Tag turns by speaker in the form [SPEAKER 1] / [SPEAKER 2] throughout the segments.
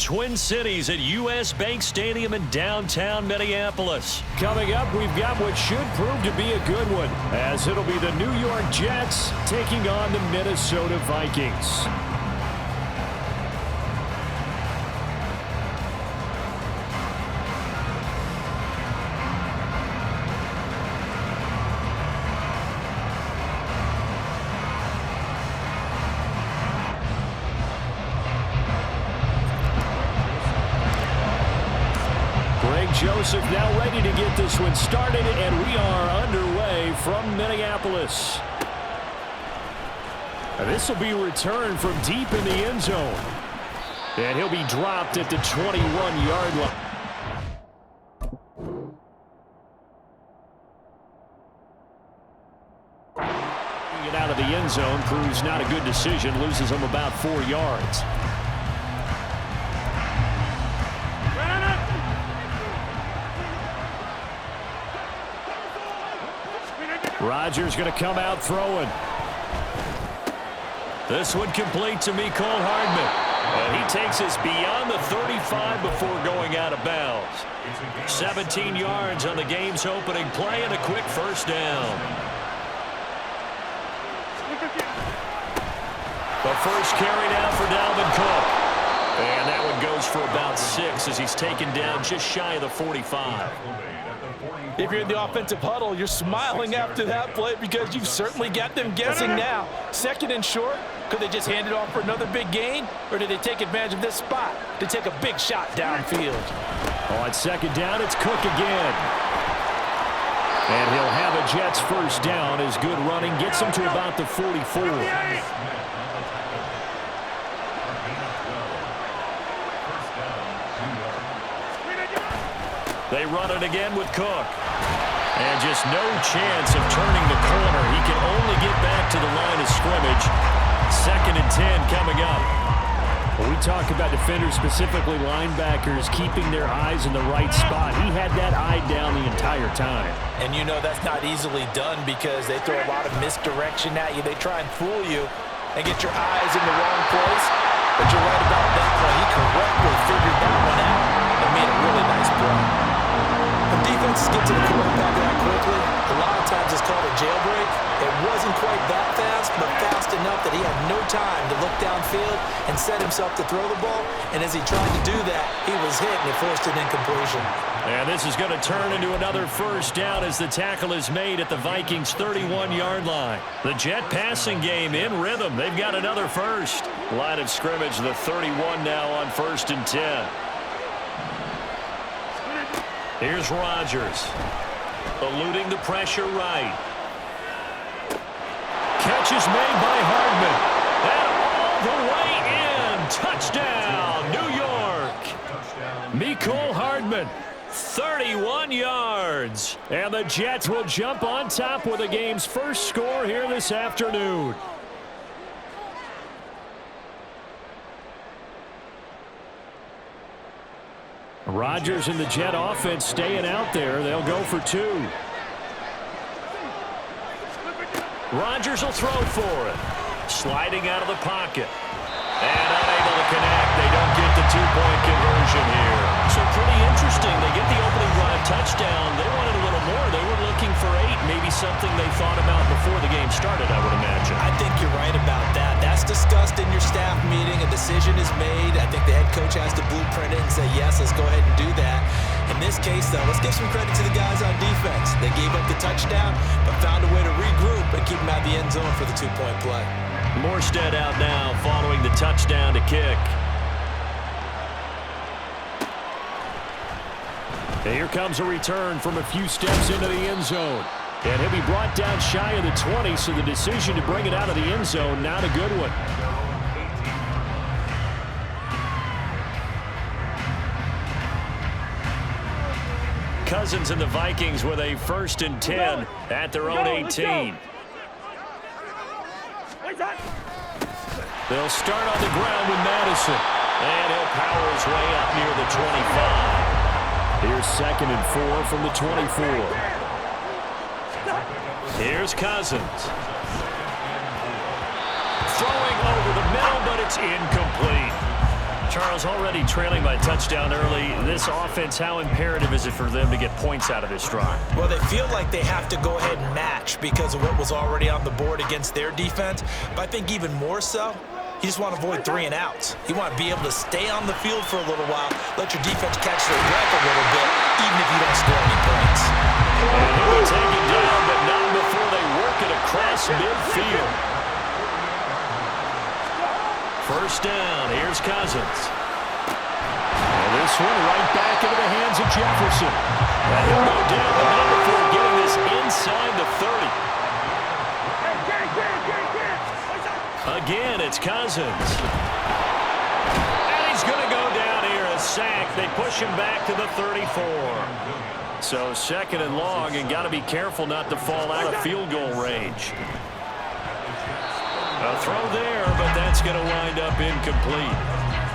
[SPEAKER 1] Twin Cities at U.S. Bank Stadium in downtown Minneapolis.
[SPEAKER 2] Coming up, we've got what should prove to be a good one, as it'll be the New York Jets taking on the Minnesota Vikings. Joseph now ready to get this one started, and we are underway from Minneapolis. This will be returned from deep in the end zone. And he'll be dropped at the 21-yard line. Get out of the end zone proves not a good decision, loses him about 4 yards. Rodgers going to come out throwing. This one complete to Mecole Hardman. And he takes us beyond the 35 before going out of bounds. 17 yards on the game's opening play and a quick first down. The first carry now for Dalvin Cook. And that one goes for about 6 as he's taken down just shy of the 45.
[SPEAKER 3] If you're in the offensive huddle, you're smiling after that play because you've certainly got them guessing now. Second and short, could they just hand it off for another big gain? Or did they take advantage of this spot to take a big shot downfield?
[SPEAKER 2] On second down, it's Cook again. And he'll have a Jets first down as good running gets him to about the 44. They run it again with Cook. And just no chance of turning the corner. He can only get back to the line of scrimmage. 2nd and 10 coming up. When we talk about defenders, specifically linebackers, keeping their eyes in the right spot. He had that eye down the entire time.
[SPEAKER 3] And you know that's not easily done because they throw a lot of misdirection at you. They try and fool you and get your eyes in the wrong place. But you're right about that one. He correctly figured that one out and made a really nice play. When defenses get to the quarterback that quickly, a lot of times it's called a jailbreak. It wasn't quite that fast, but fast enough that he had no time to look downfield and set himself to throw the ball. And as he tried to do that, he was hit and it forced an incompletion.
[SPEAKER 1] And this is going to turn into another first down as the tackle is made at the Vikings' 31-yard line. The Jet passing game in rhythm. They've got another first. Line of scrimmage, the 31 now on 1st and 10. Here's Rodgers, eluding the pressure right. Catch is made by Hardman. And all the way in. Touchdown, New York. Mecole Hardman, 31 yards. And the Jets will jump on top with the game's first score here this afternoon. Rodgers and the Jet offense staying out there. They'll go for 2. Rodgers will throw for it. Sliding out of the pocket. And unable to connect. They don't get the 2-point conversion here. So pretty interesting. They get the opening drive touchdown. They wanted a little more. They were looking for 8. Maybe something they thought about before the game started, I would imagine.
[SPEAKER 3] I think you're right about that. That's discussed in your staff meeting. A decision is made. I think the head coach has to blueprint it and say, yes, let's go ahead and do that. In this case, though, let's give some credit to the guys on defense. They gave up the touchdown, but found a way to regroup and keep them out of the end zone for the 2-point play.
[SPEAKER 1] Morstead out now following the touchdown to kick. And here comes a return from a few steps into the end zone. And he'll be brought down shy of the 20, so the decision to bring it out of the end zone, not a good one. Cousins and the Vikings with a 1st and 10 at their own 18. They'll start on the ground with Madison. And he'll power his way up near the 25. Here's 2nd and 4 from the 24. Here's Cousins. Throwing over the middle, but it's incomplete.
[SPEAKER 2] Charles, already trailing by touchdown early. This offense, how imperative is it for them to get points out of this drive?
[SPEAKER 3] Well, they feel like they have to go ahead and match because of what was already on the board against their defense. But I think even more so, you just want to avoid 3 and outs. You want to be able to stay on the field for a little while, let your defense catch their breath a little bit, even if you don't score any points.
[SPEAKER 1] And he'll be taken down, but not before they work it across midfield.
[SPEAKER 2] First down, here's Cousins. And this one right back into the hands of Jefferson. And he'll go down, but not before getting this inside the 30. Again, it's Cousins. And he's going to go down here, a sack. They push him back to the 34. So second and long, and got to be careful not to fall out of field goal range. A throw there, but that's going to wind up incomplete.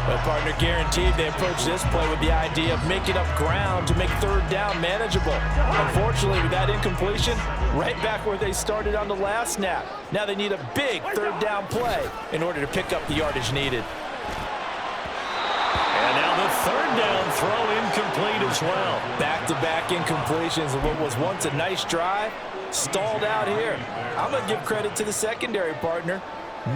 [SPEAKER 3] But partner, guaranteed they approach this play with the idea of making up ground to make third down manageable. Unfortunately, with that incompletion, right back where they started on the last snap. Now they need a big third down play in order to pick up the yardage needed.
[SPEAKER 2] And now the third down throw incomplete as well.
[SPEAKER 3] Back-to-back incompletions of what was once a nice drive, stalled out here. I'm going to give credit to the secondary, partner.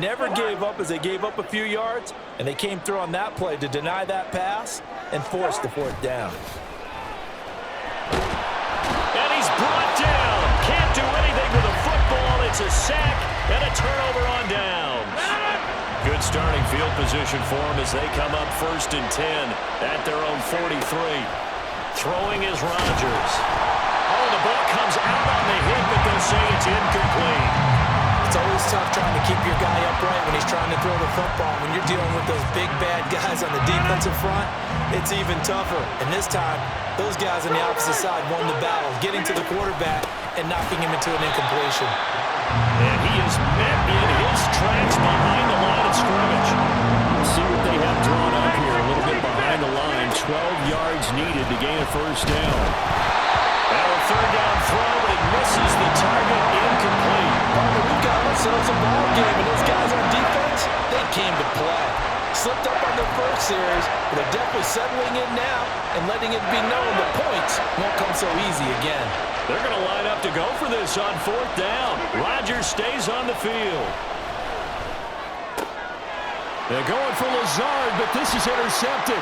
[SPEAKER 3] Never gave up as they gave up a few yards, and they came through on that play to deny that pass and force the fourth down.
[SPEAKER 2] And he's brought down. Can't do anything with a football. It's a sack and a turnover on downs. Good starting field position for them as they come up 1st and 10 at their own 43. Throwing is Rodgers. Oh, the ball comes out on the hit, but they'll say it's incomplete.
[SPEAKER 3] It's always tough trying to keep your guy upright when he's trying to throw the football. When you're dealing with those big, bad guys on the defensive front, it's even tougher. And this time, those guys on the opposite side won the battle, getting to the quarterback and knocking him into an incompletion.
[SPEAKER 2] And he is met in his tracks behind the line of scrimmage. See what they have drawn up here, a little bit behind the line. 12 yards needed to gain a first down. Now a third down throw, but it misses the target, incomplete.
[SPEAKER 3] Partner, we've got ourselves a ball game, and those guys on defense, they came to play. Slipped up on their first series, but they're definitely settling in now and letting it be known the points won't come so easy again.
[SPEAKER 2] They're going to line up to go for this on 4th down. Rodgers stays on the field. They're going for Lazard, but this is intercepted.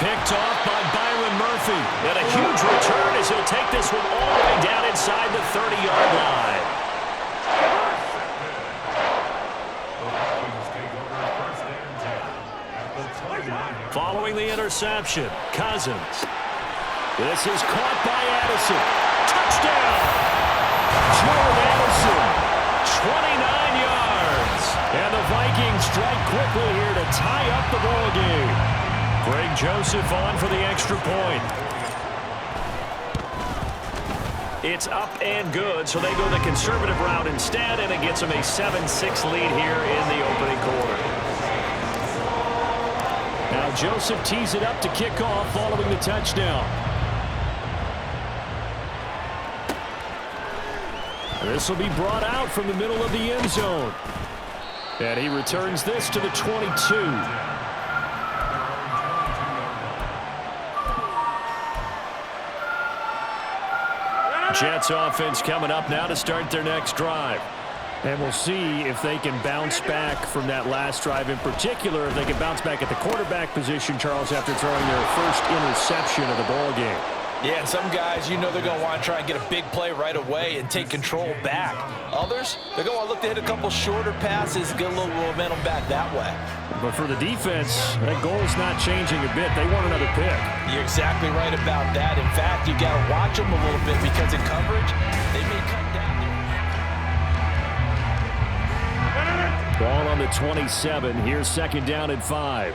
[SPEAKER 2] Picked off by Byron Murphy. And a huge return as he'll take this one all the way down inside the 30-yard line. Following the interception, Cousins. This is caught by Addison. Touchdown! Jordan Addison, 29 yards. And the Vikings strike quickly here to tie up the ball game. Greg Joseph on for the extra point. It's up and good, so they go the conservative route instead, and it gets them a 7-6 lead here in the opening quarter. Now Joseph tees it up to kick off following the touchdown. This will be brought out from the middle of the end zone. And he returns this to the 22. Jets offense coming up now to start their next drive. And we'll see if they can bounce back from that last drive, in particular, if they can bounce back at the quarterback position, Charles, after throwing their first interception of the ball game.
[SPEAKER 3] Yeah, and some guys, you know they're going to want to try and get a big play right away and take control back. Others, they're going to look to hit a couple shorter passes, get a little momentum back that way.
[SPEAKER 2] But for the defense, that goal's not changing a bit. They want another pick.
[SPEAKER 3] You're exactly right about that. In fact, you got to watch them a little bit because in coverage, they may cut down.
[SPEAKER 2] Ball on the 27. Here's 2nd down and 5.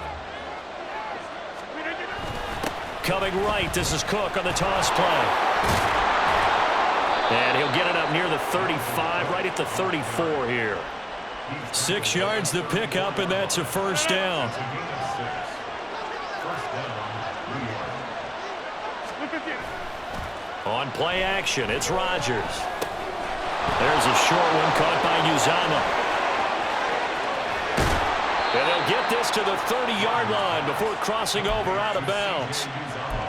[SPEAKER 2] Coming right, this is Cook on the toss play. And he'll get it up near the 35, right at the 34 here. 6 yards the pickup, and that's a first down. On play action, it's Rodgers. There's a short one caught by Uzama.
[SPEAKER 1] And they'll get this to the 30-yard line before crossing over out of bounds.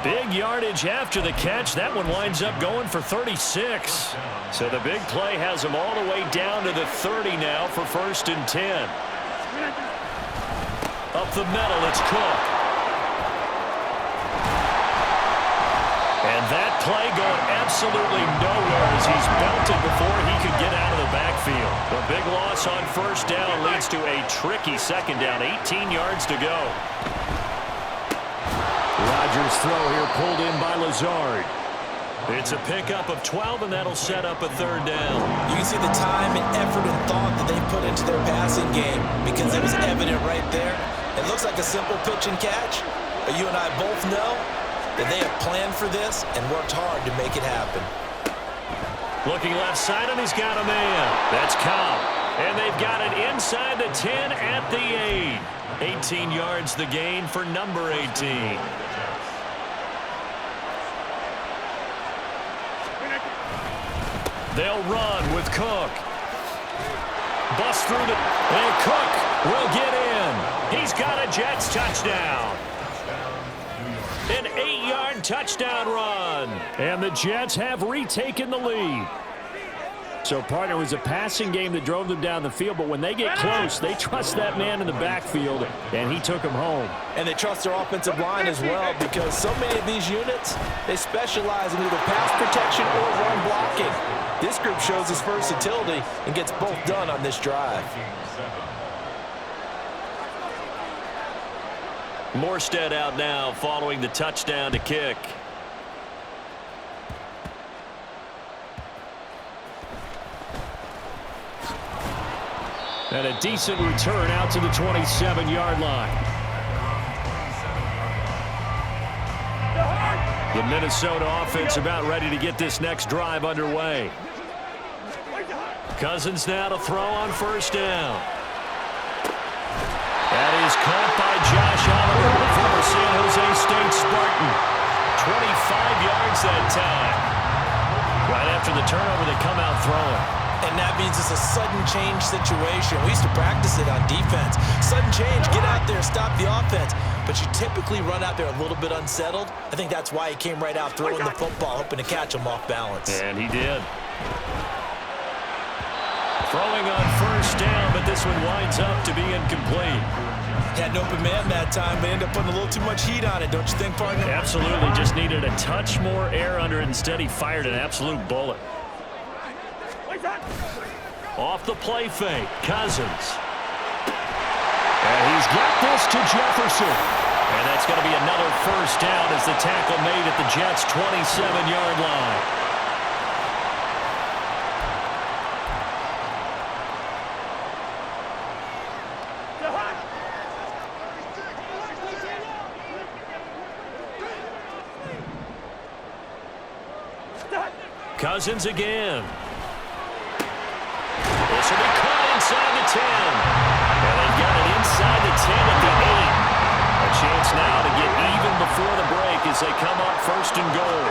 [SPEAKER 1] Big yardage after the catch. That one winds up going for 36. So the big play has them all the way down to the 30 now for 1st and 10. Up the middle, it's Cook. And that play going absolutely nowhere as he's belted before he could get out of the backfield. The big loss on 1st down leads to a tricky 2nd down. 18 yards to go. Rodgers' throw here pulled in by Lazard. It's a pickup of 12, and that'll set up a 3rd down.
[SPEAKER 3] You can see the time and effort and thought that they put into their passing game because it was evident right there. It looks like a simple pitch and catch, but you and I both know that they have planned for this and worked hard to make it happen.
[SPEAKER 1] Looking left side, and he's got a man. That's Cobb. And they've got it inside the 10 at the 8. 18 yards the gain for number 18. They'll run with Cook. Bust through the... And Cook will get in. He's got a Jets touchdown. An 8-yard touchdown run. And the Jets have retaken the lead. So, partner, it was a passing game that drove them down the field, but when they get close, they trust that man in the backfield, and he took him home.
[SPEAKER 3] And they trust their offensive line as well because so many of these units, they specialize in either pass protection or run blocking. This group shows its versatility and gets both done on this drive.
[SPEAKER 1] Morstead out now following the touchdown to kick. And a decent return out to the 27-yard line. The Minnesota offense about ready to get this next drive underway. Cousins now to throw on 1st down. That is caught by Josh Oliver, the former San Jose State Spartan. 25 yards that time. Right after the turnover, they come out throwing.
[SPEAKER 3] And that means it's a sudden change situation. We used to practice it on defense. Sudden change, get out there, stop the offense. But you typically run out there a little bit unsettled. I think that's why he came right out throwing the football, hoping to catch him off balance.
[SPEAKER 1] And he did. Throwing on 1st down, but this one winds up to be incomplete.
[SPEAKER 3] Had an open man that time, but ended up putting a little too much heat on it, don't you think, partner?
[SPEAKER 1] Absolutely. Just needed a touch more air under it. Instead, he fired an absolute bullet. Off the play fake, Cousins. And he's got this to Jefferson. And that's going to be another 1st down as the tackle made at the Jets' 27-yard line. Cousins again. This will be caught inside the 10. And they've got it inside the 10 at the 8. A chance now to get even before the break as they come up 1st and goal.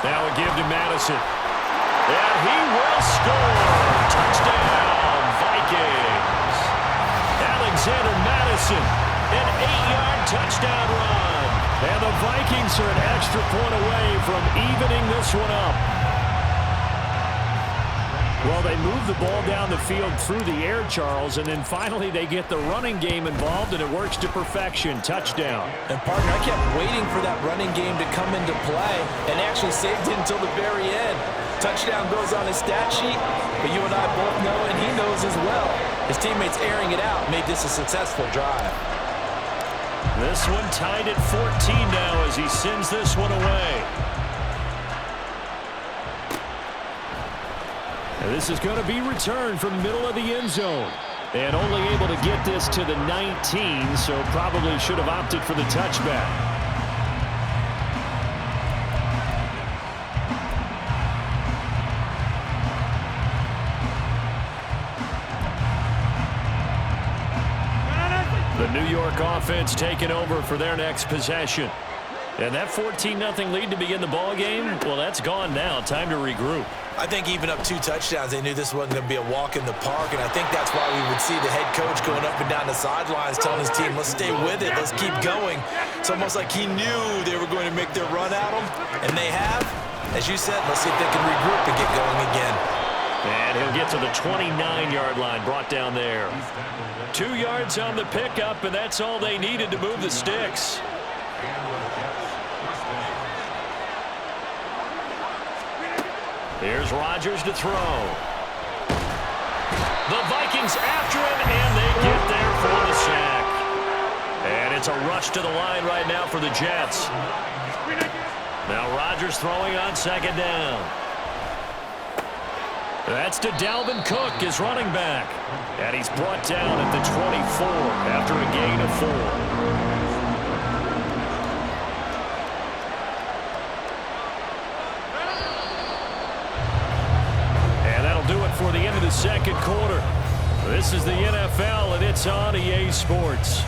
[SPEAKER 1] Now a give to Madison. And he will score. Touchdown, Vikings. Alexander Madison, an 8-yard touchdown run. And the Vikings are an extra point away from evening this one up. Well, they move the ball down the field through the air, Charles, and then finally they get the running game involved, and it works to perfection. Touchdown.
[SPEAKER 3] And, partner, I kept waiting for that running game to come into play and actually saved it until the very end. Touchdown goes on his stat sheet, but you and I both know, and he knows as well, his teammates airing it out made this a successful drive.
[SPEAKER 1] This one tied at 14 now as he sends this one away. And this is going to be returned from the middle of the end zone. And only able to get this to the 19, so probably should have opted for the touchback. The New York offense taking over for their next possession.
[SPEAKER 2] And that 14-0 lead to begin the ball game, well, that's gone now. Time to regroup.
[SPEAKER 3] I think even up 2 touchdowns, they knew this wasn't going to be a walk in the park, and I think that's why we would see the head coach going up and down the sidelines telling his team, let's stay with it, let's keep going. It's almost like he knew they were going to make their run at him, and they have. As you said, let's see if they can regroup and get going again.
[SPEAKER 2] And he'll get to the 29-yard line, brought down there. 2 yards on the pickup, and that's all they needed to move the sticks. Here's Rodgers to throw. The Vikings after him, and they get there for the sack. And it's a rush to the line right now for the Jets. Now Rodgers throwing on 2nd down. That's to Dalvin Cook, his running back. And he's brought down at the 24 after a gain of 4. For the end of the 2nd quarter. This is the NFL, and it's on EA Sports.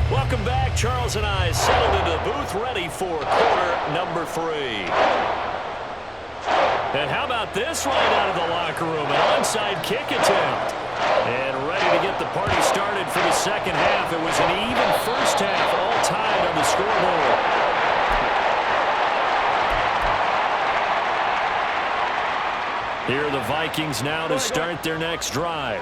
[SPEAKER 2] Welcome back. Charles and I settled into the booth, ready for quarter number 3. And how about this right out of the locker room? An onside kick attempt. And ready to get the party started for the 2nd half. It was an even first half, all tied on the scoreboard. Here are the Vikings now to start their next drive.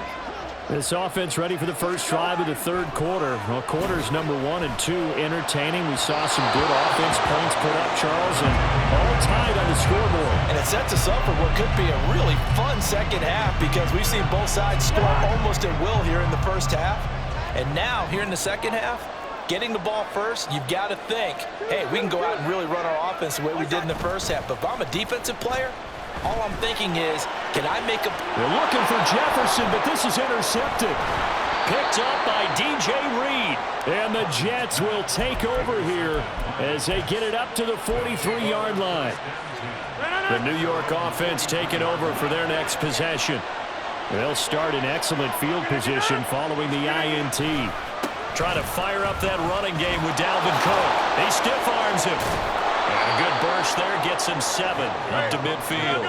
[SPEAKER 2] This offense ready for the first drive of the 3rd quarter. Well, quarters number 1 and 2 entertaining. We saw some good offense points put up, Charles, and all tied on the scoreboard.
[SPEAKER 3] And it sets us up for what could be a really fun 2nd half because we've seen both sides score almost at will here in the first half. And now, here in the 2nd half, getting the ball first, you've got to think, hey, we can go out and really run our offense the way we did in the first half. But if I'm a defensive player, all I'm thinking is, can I make a...
[SPEAKER 2] They're looking for Jefferson, but this is intercepted. Picked up by DJ Reed. And the Jets will take over here as they get it up to the 43-yard line. The New York offense taking over for their next possession. They'll start in excellent field position following the INT. Trying to fire up that running game with Dalvin Cook. He stiff arms him. And a good burst there gets him 7 up to midfield.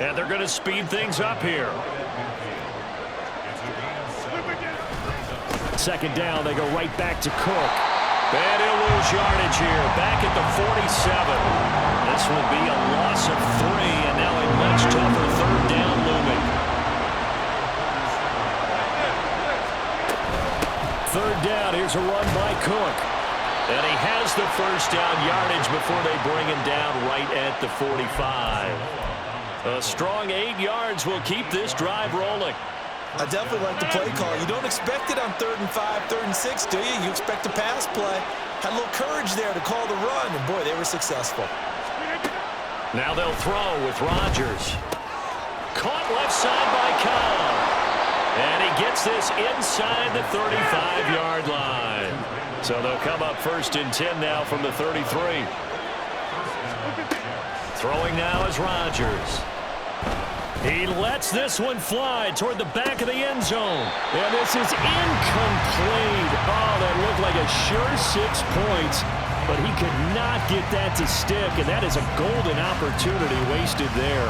[SPEAKER 2] And they're going to speed things up here. 2nd down, they go right back to Cook. And he'll lose yardage here, back at the 47. This will be a loss of 3, and now a much tougher 3rd down looming. 3rd down, here's a run by Cook. And he has the first down yardage before they bring him down right at the 45. A strong 8 yards will keep this drive rolling.
[SPEAKER 3] I definitely like the play call. You don't expect it on 3rd and 5, 3rd and 6, do you? You expect a pass play. Had a little courage there to call the run, and boy, they were successful.
[SPEAKER 2] Now they'll throw with Rodgers. Caught left side by Cobb. And he gets this inside the 35-yard line. So they'll come up 1st and 10 now from the 33. Throwing now is Rodgers. He lets this one fly toward the back of the end zone. And this is incomplete. Oh, that looked like a sure 6 points. But he could not get that to stick. And that is a golden opportunity wasted there.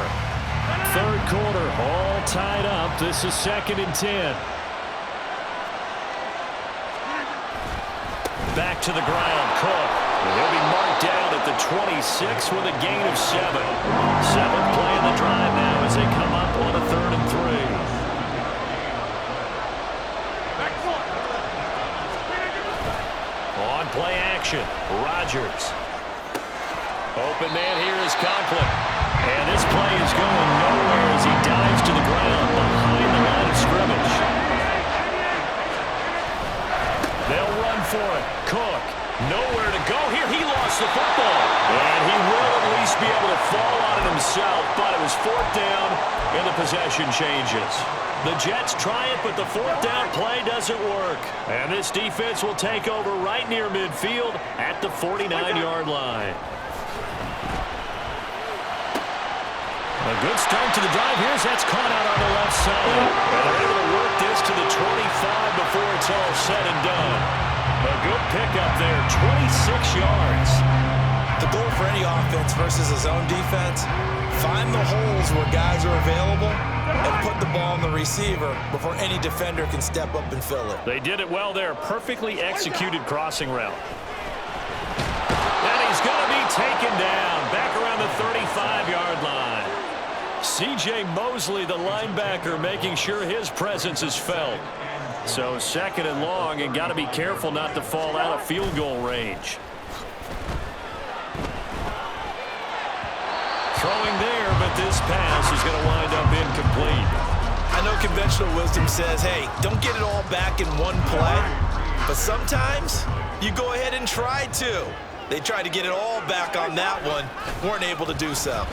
[SPEAKER 2] 3rd quarter, all tied up. This is 2nd and 10. Back to the ground, Cook. He'll be marked down at the 26 with a gain of 7. 7th play in the drive now as they come up on a 3rd and 3. On play action, Rodgers. Open man here is Conklin. And this play is going nowhere as he dives to the ground behind the line of scrimmage. They'll run for it. Cook, nowhere to go here. He lost the football. And he will at least be able to fall on it himself, but it was 4th down, and the possession changes. The Jets try it, but the 4th down play doesn't work. And this defense will take over right near midfield at the 49-yard line. A good start to the drive. That's caught out on the left side.
[SPEAKER 1] And they're able to work this to the 25 before it's all said and done. A good pickup there, 26 yards.
[SPEAKER 3] The goal for any offense versus his own defense, find the holes where guys are available and put the ball on the receiver before any defender can step up and fill it.
[SPEAKER 1] They did it well there. Perfectly executed crossing route. And he's going to be taken down back around the 35-yard line. C.J. Mosley, the linebacker, making sure his presence is felt. So second and long, and got to be careful not to fall out of field goal range. Throwing there, but this pass is going to wind up incomplete.
[SPEAKER 3] I know conventional wisdom says, hey, don't get it all back in one play. But sometimes you go ahead and try to. They tried to get it all back on that one. Weren't able to do so.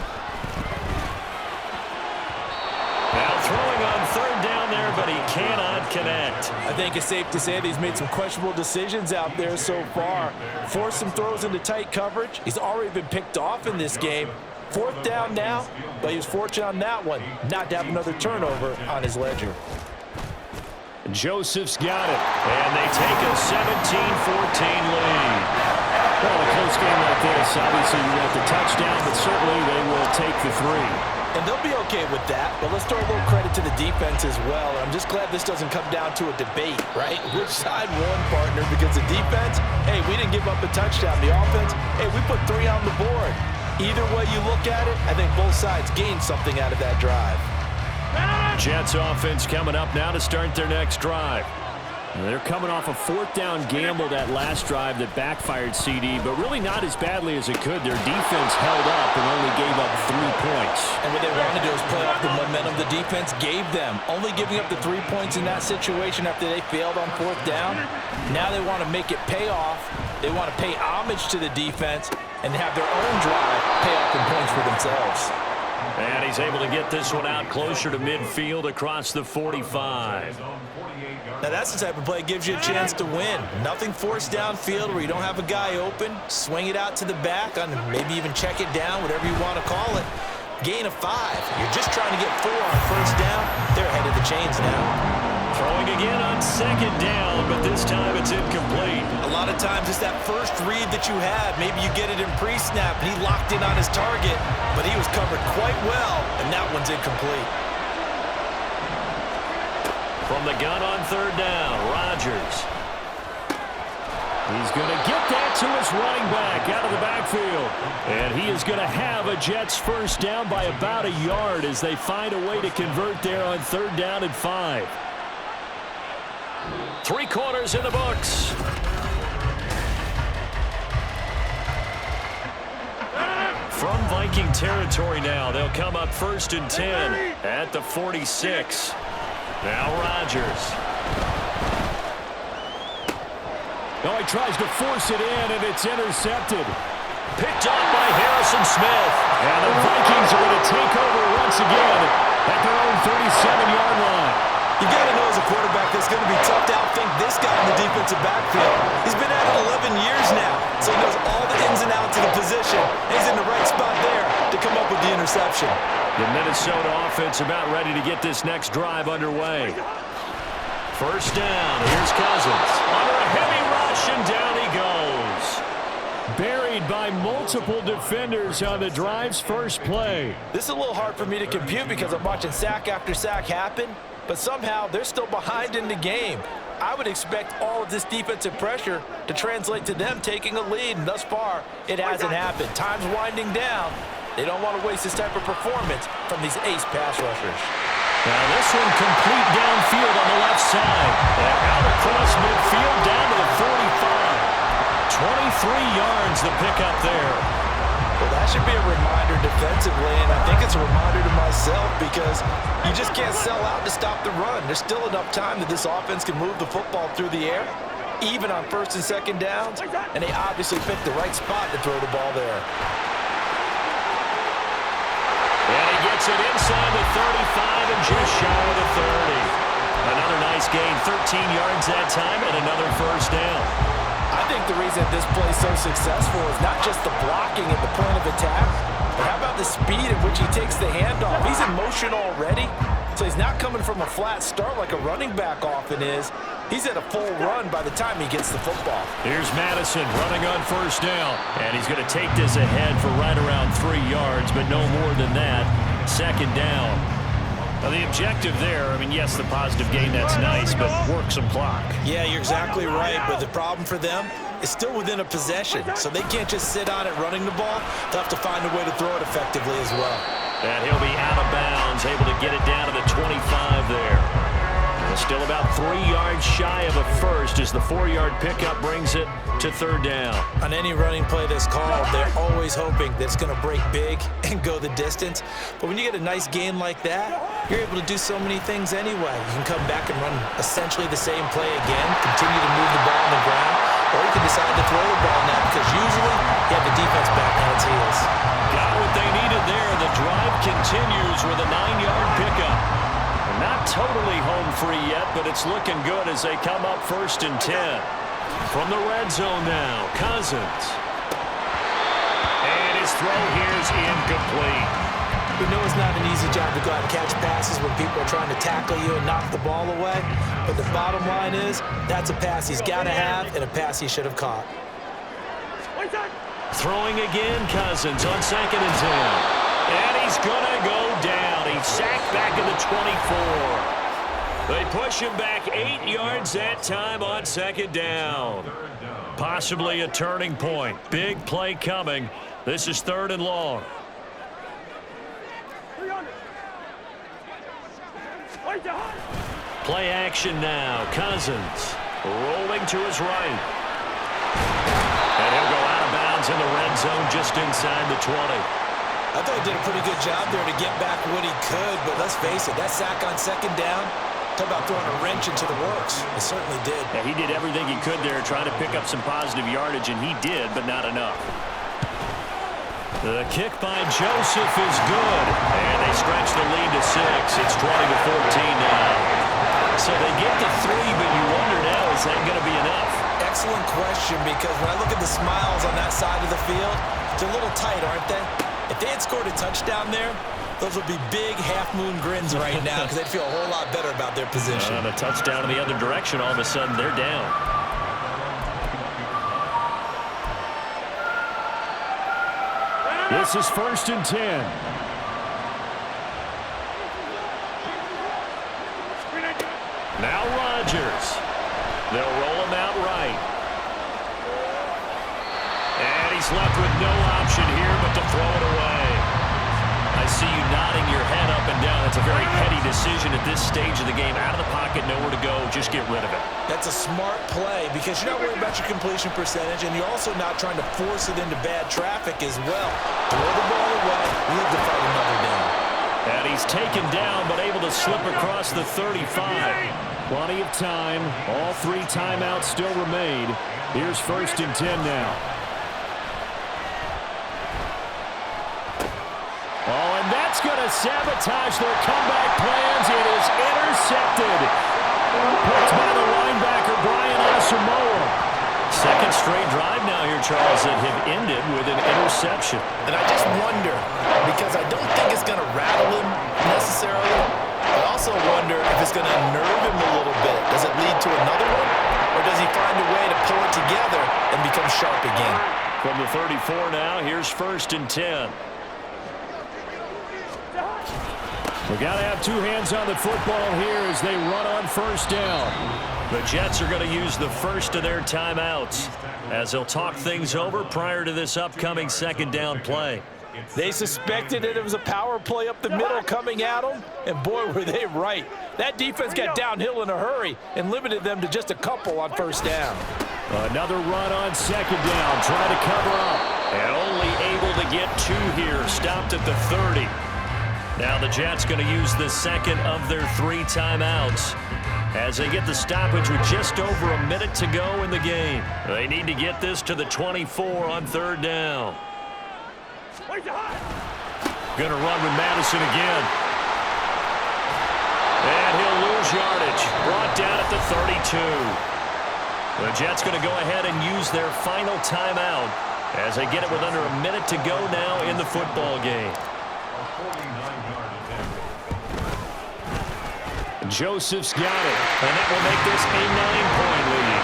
[SPEAKER 1] Now throwing on third down there, but he cannot connect.
[SPEAKER 3] I think it's safe to say that he's made some questionable decisions out there so far. Forced some throws into tight coverage. He's already been picked off in this game. Fourth down now, but he was fortunate on that one not to have another turnover on his ledger.
[SPEAKER 1] Joseph's got it, and they take a 17-14 lead.
[SPEAKER 2] Well, a close game like this, obviously you want the touchdown, but certainly they will take the 3.
[SPEAKER 3] And they'll be okay with that, but let's throw a little credit to the defense as well. I'm just glad this doesn't come down to a debate, right? Which side won, partner? Because the defense, hey, we didn't give up a touchdown. The offense, hey, we put 3 on the board. Either way you look at it, I think both sides gained something out of that drive.
[SPEAKER 1] Jets offense coming up now to start their next drive.
[SPEAKER 2] They're coming off a fourth down gamble that last drive that backfired CD, but really not as badly as it could. Their defense held up and only gave up 3 points.
[SPEAKER 3] And what they wanted to do is play off the momentum the defense gave them. Only giving up the 3 points in that situation after they failed on fourth down. Now they want to make it pay off. They want to pay homage to the defense and have their own drive pay off in points for themselves.
[SPEAKER 1] And he's able to get this one out closer to midfield across the 45.
[SPEAKER 3] Now that's the type of play that gives you a chance to win. Nothing forced downfield where you don't have a guy open. Swing it out to the back, on maybe even check it down, whatever you want to call it. Gain of 5. You're just trying to get 4 on first down. They're ahead of the chains now.
[SPEAKER 1] Throwing again on second down, but this time it's incomplete.
[SPEAKER 3] A lot of times it's that first read that you have. Maybe you get it in pre-snap, and he locked in on his target, but he was covered quite well, and that one's incomplete.
[SPEAKER 1] From the gun on third down, Rodgers. He's going to get that to his running back out of the backfield. And he is going to have a Jets first down by about a yard as they find a way to convert there on third down and 5. 3 quarters in the books. From Viking territory now, they'll come up first and 10 at the 46. Now Rodgers.
[SPEAKER 2] Oh, he tries to force it in, and it's intercepted.
[SPEAKER 1] Picked up by Harrison Smith. And the Vikings are going to take over once again at their own 37-yard line.
[SPEAKER 3] You got to know as a quarterback it's going to be tough to outthink this guy in the defensive backfield. He's been at it 11 years now, so he knows all the ins and outs of the position. He's in the right spot there to come up with the interception.
[SPEAKER 1] The Minnesota offense about ready to get this next drive underway. First down. Here's Cousins. Under a heavy rush, and down he goes.
[SPEAKER 2] Buried by multiple defenders on the drive's first play.
[SPEAKER 3] This is a little hard for me to compute because I'm watching sack after sack happen, but somehow they're still behind in the game. I would expect all of this defensive pressure to translate to them taking a lead, and thus far, it hasn't happened. Time's winding down. They don't want to waste this type of performance from these ace pass rushers.
[SPEAKER 1] Now this one complete downfield on the left side. And out across midfield down to the 45. 23 yards the pickup there.
[SPEAKER 3] Well, that should be a reminder defensively, and I think it's a reminder to myself because you just can't sell out to stop the run. There's still enough time that this offense can move the football through the air, even on first and second downs, and they obviously picked the right spot to throw the ball there.
[SPEAKER 1] And he gets it inside the 35 and just shy of the 30. Another nice gain, 13 yards that time, and another first down.
[SPEAKER 3] I think the reason this play is so successful is not just the blocking at the point of attack, But how about the speed at which he takes the handoff? He's in motion already, so he's not coming from a flat start like a running back often is. He's at a full run by the time he gets the football.
[SPEAKER 2] Here's Madison running on first down. And he's going to take this ahead for right around 3 yards, but no more than that. Second down. Now, the objective there, I mean, yes, the positive gain, that's nice, but work some clock.
[SPEAKER 3] Yeah, you're exactly right, but the problem for them is still within a possession, so they can't just sit on it running the ball. They'll have to find a way to throw it effectively as well.
[SPEAKER 2] And he'll be out of bounds, able to get it down to the 25 there. Still about 3 yards shy of a first as the 4-yard pickup brings it to third down.
[SPEAKER 3] On any running play that's called, they're always hoping that it's going to break big and go the distance. But when you get a nice gain like that, you're able to do so many things anyway. You can come back and run essentially the same play again, continue to move the ball on the ground, or you can decide to throw the ball now because usually you have the defense back on its heels.
[SPEAKER 2] Got what they needed there. The drive continues with a 9-yard pickup. Not totally home free yet, but it's looking good as they come up 1st and 10. From the red zone now, Cousins. And his throw here is incomplete.
[SPEAKER 3] We know it's not an easy job to go out and catch passes when people are trying to tackle you and knock the ball away. But the bottom line is, that's a pass he's got to have and a pass he should have caught.
[SPEAKER 2] Throwing again, Cousins on 2nd and 10. And he's going to go down. He's sacked back at the 24. They push him back 8 yards that time on 2nd down. Possibly a turning point. Big play coming. This is 3rd and long. Play action now. Cousins rolling to his right. And he'll go out of bounds in the red zone just inside the 20.
[SPEAKER 3] I thought he did a pretty good job there to get back what he could, but let's face it, that sack on 2nd down, talk about throwing a wrench into the works. It certainly did.
[SPEAKER 2] Yeah, he did everything he could there, trying to pick up some positive yardage, and he did, but not enough. The kick by Joseph is good, and they stretch the lead to 6. It's 20-14 now. So they get to 3, but you wonder now, is that going to be enough?
[SPEAKER 3] Excellent question, because when I look at the smiles on that side of the field, they're a little tight, aren't they? If they had scored a touchdown there, those would be big half-moon grins right now because they'd feel a whole lot better about their position.
[SPEAKER 2] And a touchdown in the other direction, all of a sudden they're down. This is 1st and 10. Now Rodgers. They'll roll him out right. And he's left with no option here but to throw it away. I see you nodding your head up and down. It's a very heady decision at this stage of the game. Out of the pocket, nowhere to go. Just get rid of it.
[SPEAKER 3] That's a smart play because you're not worried about your completion percentage, and you're also not trying to force it into bad traffic as well. Throw the ball away, leave the fight another down.
[SPEAKER 2] And he's taken down but able to slip across the 35. Plenty of time. All 3 timeouts still remain. Here's 1st and 10 now. Oh, and that's going to sabotage their comeback plans. It is intercepted. Picked by the linebacker, Brian Asamoah. Second straight drive now here, Charles, that have ended with an interception.
[SPEAKER 3] And I just wonder, because I don't think it's going to rattle him necessarily, I also wonder if it's going to unnerve him a little bit. Does it lead to another one? Or does he find a way to pull it together and become sharp again?
[SPEAKER 2] From the 34 now, here's 1st and 10. We got to have 2 hands on the football here as they run on 1st down. The Jets are going to use the first of their timeouts as they'll talk things over prior to this upcoming 2nd down play.
[SPEAKER 3] They suspected that it was a power play up the middle coming at them, and boy, were they right. That defense got downhill in a hurry and limited them to just a couple on 1st down.
[SPEAKER 2] Another run on 2nd down, trying to cover up, and only able to get 2 here, stopped at the 30. Now the Jets going to use the 2nd of their 3 timeouts as they get the stoppage with just over a minute to go in the game. They need to get this to the 24 on 3rd down. Going to run with Madison again. And he'll lose yardage. Brought down at the 32. The Jets going to go ahead and use their final timeout
[SPEAKER 1] As they get it with under a minute to go now in the football game. Joseph's got it, and that will make this a 9-point lead.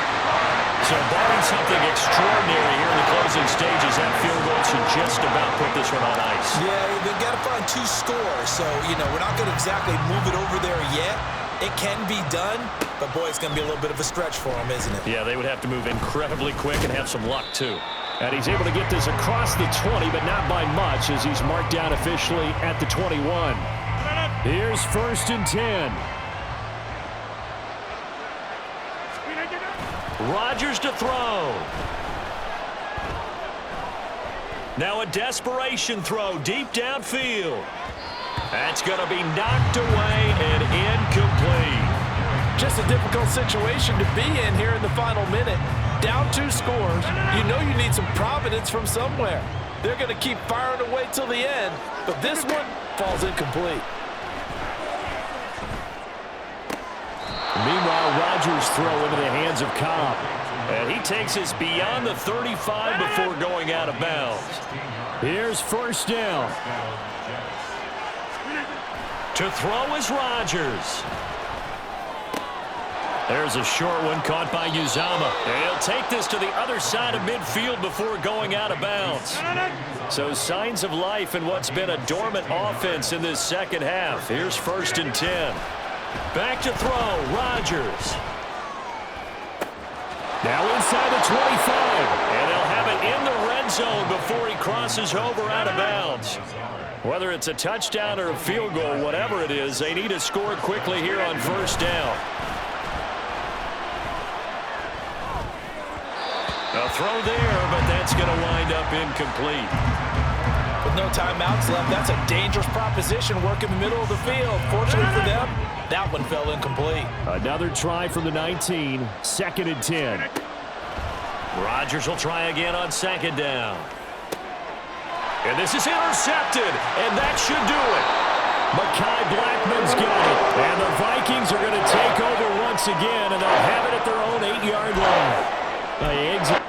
[SPEAKER 1] So barring something extraordinary here in the closing stages, that field goal should just about put this one on ice.
[SPEAKER 3] Yeah, they've got to find 2 scores, so, we're not going to exactly move it over there yet. It can be done, but, boy, it's going to be a little bit of a stretch for them, isn't it? Yeah,
[SPEAKER 1] they would have to move incredibly quick and have some luck, too. And he's able to get this across the 20, but not by much, as he's marked down officially at the 21. Here's 1st and 10. Rodgers to throw. Now a desperation throw deep downfield. That's going to be knocked away and incomplete.
[SPEAKER 3] Just a difficult situation to be in here in the final minute. Down 2 scores. You know you need some providence from somewhere. They're going to keep firing away till the end, but this one falls incomplete.
[SPEAKER 1] Meanwhile, Rodgers' throw into the hands of Cobb. And he takes us beyond the 35 before going out of bounds. Here's 1st down. To throw is Rodgers. There's a short one caught by Uzama. And he'll take this to the other side of midfield before going out of bounds. So signs of life in what's been a dormant offense in this second half. Here's 1st and 10. Back to throw, Rodgers. Now inside the 25. And they'll have it in the red zone before he crosses over out of bounds. Whether it's a touchdown or a field goal, whatever it is, they need to score quickly here on 1st down. A throw there, but that's going to wind up incomplete.
[SPEAKER 3] With no timeouts left, that's a dangerous proposition working the middle of the field. Fortunately for them, that one fell incomplete.
[SPEAKER 1] Another try from the 19, 2nd and 10. Rodgers will try again on 2nd down. And this is intercepted, and that should do it. Mekhi Blackman's got it, and the Vikings are going to take over once again, and they'll have it at their own 8-yard line. They exit.